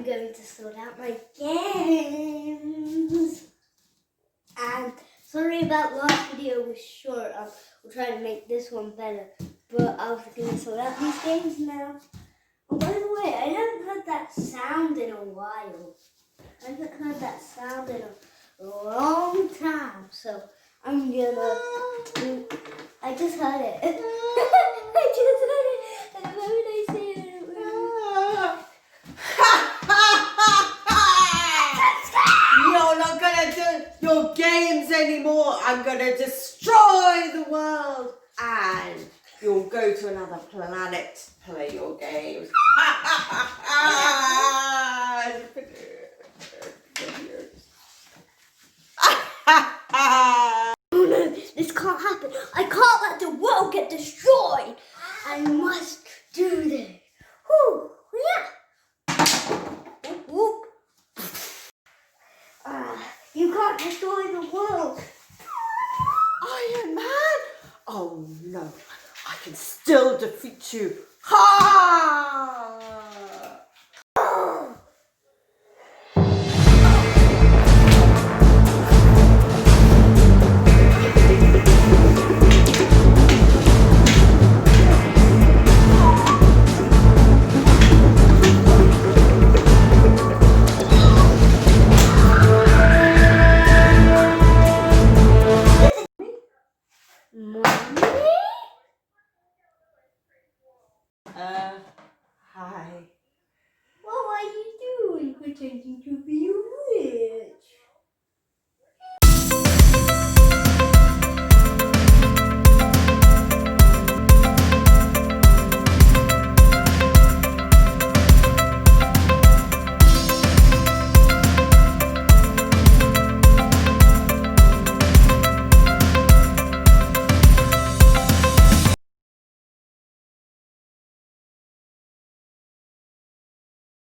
I'm going to sort out my games. And sorry about last video was short. We'll try to make this one better. But I was going to sort out these games now. Oh, by the way, I haven't heard that sound in a while. I haven't heard that sound in a long time. So I'm gonna do. I just heard it. I just heard it. And why would I say it? You're not gonna do your games anymore. I'm gonna destroy the world, and you'll go to another planet to play your games. Oh no, this can't happen. I can't let the world get destroyed. I must do this. Whoo, yeah. Whoop, whoop. You can't destroy the world. Iron Man? Oh no, I can still defeat you. Ha! Hi. Hi. What are you doing? Pretending to be